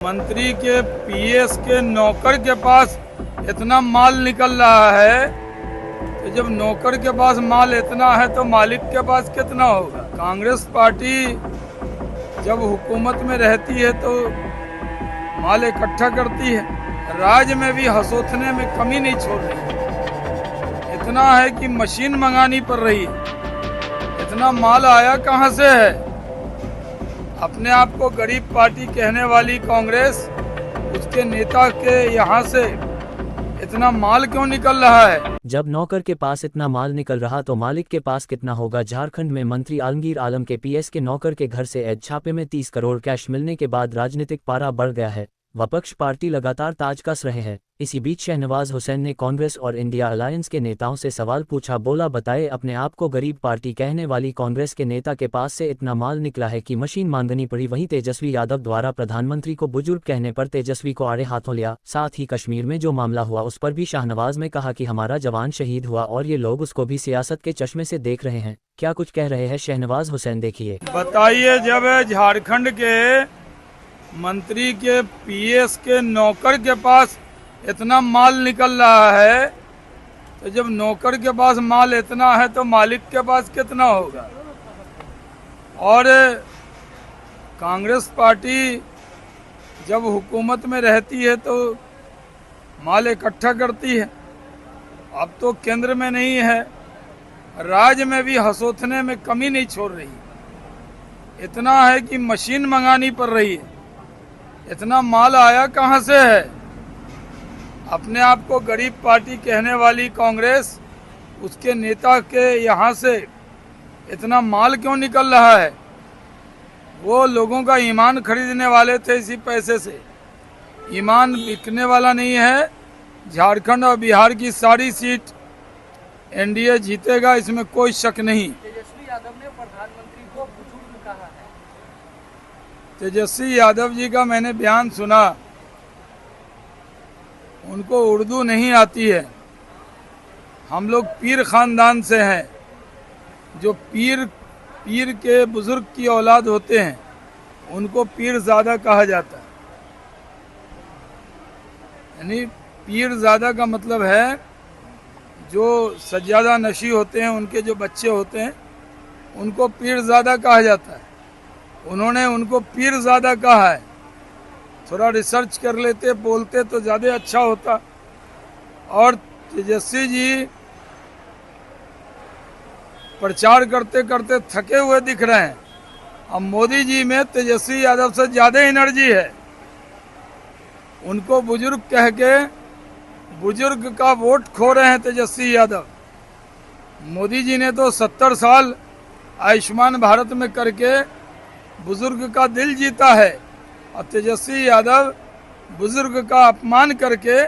मंत्री के पीएस के नौकर के पास इतना माल निकल रहा है तो जब नौकर के पास माल इतना है तो मालिक के पास कितना होगा। कांग्रेस पार्टी जब हुकूमत में रहती है तो माल इकट्ठा करती है, राज्य में भी हसोथने में कमी नहीं छोड़ रही। इतना है कि मशीन मंगानी पड़ रही है। इतना माल आया कहाँ से है। अपने आप को गरीब पार्टी कहने वाली कांग्रेस, उसके नेता के यहाँ से इतना माल क्यों निकल रहा है। जब नौकर के पास इतना माल निकल रहा तो मालिक के पास कितना होगा। झारखंड में मंत्री आलमगीर आलम के पीएस के नौकर के घर से ऐद छापे में 30 करोड़ कैश मिलने के बाद राजनीतिक पारा बढ़ गया है। विपक्ष पार्टी लगातार ताज कस रहे हैं। इसी बीच शहनवाज हुसैन ने कांग्रेस और इंडिया अलायंस के नेताओं से सवाल पूछा। बोला, बताए अपने आप को गरीब पार्टी कहने वाली कांग्रेस के नेता के पास से इतना माल निकला है कि मशीन मांगनी पड़ी। वहीं तेजस्वी यादव द्वारा प्रधानमंत्री को बुजुर्ग कहने पर तेजस्वी को आड़े हाथों लिया। साथ ही कश्मीर में जो मामला हुआ उस पर भी शाहनवाज ने कहा कि हमारा जवान शहीद हुआ और ये लोग उसको भी सियासत के चश्मे से देख रहे हैं। क्या कुछ कह रहे हैं शहनवाज हुसैन, देखिए। बताइए, जब झारखंड के मंत्री के पीएस के नौकर के पास इतना माल निकल रहा है तो जब नौकर के पास माल इतना है तो मालिक के पास कितना होगा। और कांग्रेस पार्टी जब हुकूमत में रहती है तो माल इकट्ठा करती है। अब तो केंद्र में नहीं है, राज्य में भी हसोथने में कमी नहीं छोड़ रही। इतना है कि मशीन मंगानी पड़ रही है। इतना माल आया कहाँ से है। अपने आप को गरीब पार्टी कहने वाली कांग्रेस, उसके नेता के यहाँ से इतना माल क्यों निकल रहा है। वो लोगों का ईमान खरीदने वाले थे, इसी पैसे से। ईमान बिकने वाला नहीं है। झारखंड और बिहार की सारी सीट एनडीए जीतेगा, इसमें कोई शक नहीं। तेजस्वी यादव ने प्रधानमंत्री को बुजुर्ग कहा है। तेजस्वी यादव जी का मैंने बयान सुना। उनको उर्दू नहीं आती है। हम लोग पीर खानदान से हैं। जो पीर के बुजुर्ग की औलाद होते हैं उनको पीरजादा कहा जाता है। यानी पीरजादा का मतलब है जो सज्जादा नशी होते हैं, उनके जो बच्चे होते हैं उनको पीरजादा कहा जाता है। उन्होंने उनको पीरजादा कहा है। थोड़ा रिसर्च कर लेते, बोलते तो ज़्यादा अच्छा होता। और तेजस्वी जी प्रचार करते करते थके हुए दिख रहे हैं। अब मोदी जी में तेजस्वी यादव से ज़्यादा एनर्जी है। उनको बुजुर्ग कह के बुजुर्ग का वोट खो रहे हैं तेजस्वी यादव। मोदी जी ने तो 70 साल आयुष्मान भारत में करके बुजुर्ग का दिल जीता है और तेजस्वी यादव बुजुर्ग का अपमान करके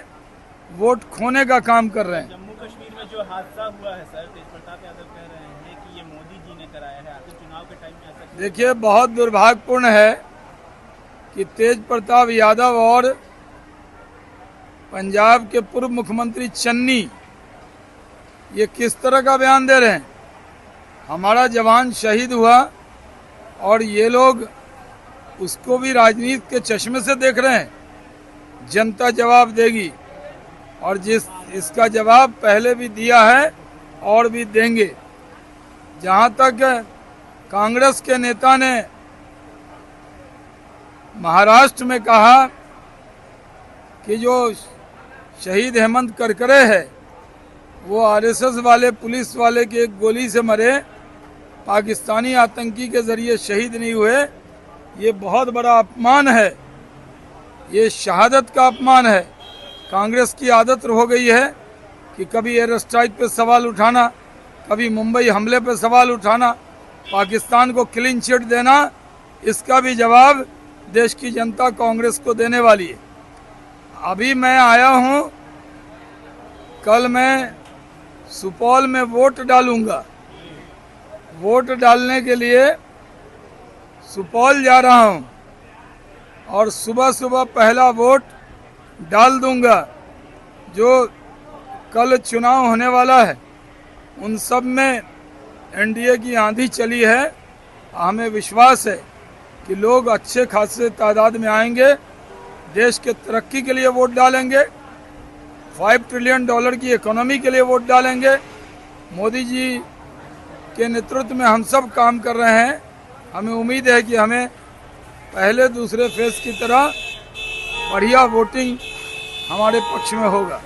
वोट खोने का काम कर रहे हैं। जम्मू कश्मीर में जो हादसा हुआ है सर, तेज प्रताप यादव कह रहे हैं कि ये मोदी जी ने कराया है। आखिर चुनाव के टाइम में ऐसा देखिए, बहुत दुर्भाग्यपूर्ण है कि तेज प्रताप यादव और पंजाब के पूर्व मुख्यमंत्री चन्नी ये किस तरह का बयान दे रहे हैं। हमारा जवान शहीद हुआ और ये लोग उसको भी राजनीति के चश्मे से देख रहे हैं। जनता जवाब देगी और इसका जवाब पहले भी दिया है और भी देंगे। जहाँ तक कांग्रेस के नेता ने महाराष्ट्र में कहा कि जो शहीद हेमंत करकरे है वो आरएसएस वाले पुलिस वाले की एक गोली से मरे, पाकिस्तानी आतंकी के जरिए शहीद नहीं हुए, ये बहुत बड़ा अपमान है। ये शहादत का अपमान है। कांग्रेस की आदत हो गई है कि कभी एयर स्ट्राइक पे सवाल उठाना, कभी मुंबई हमले पे सवाल उठाना, पाकिस्तान को क्लीन चिट देना। इसका भी जवाब देश की जनता कांग्रेस को देने वाली है। अभी मैं आया हूँ, कल मैं सुपौल में वोट डालूंगा। वोट डालने के लिए सुपौल जा रहा हूं और सुबह सुबह पहला वोट डाल दूंगा। जो कल चुनाव होने वाला है उन सब में एनडीए की आंधी चली है। हमें विश्वास है कि लोग अच्छे खासे तादाद में आएंगे देश के तरक्की के लिए वोट डालेंगे, $5 ट्रिलियन की इकोनॉमी के लिए वोट डालेंगे। मोदी जी के नेतृत्व में हम सब काम कर रहे हैं। हमें उम्मीद है कि हमें पहले दूसरे फेज की तरह बढ़िया वोटिंग हमारे पक्ष में होगा।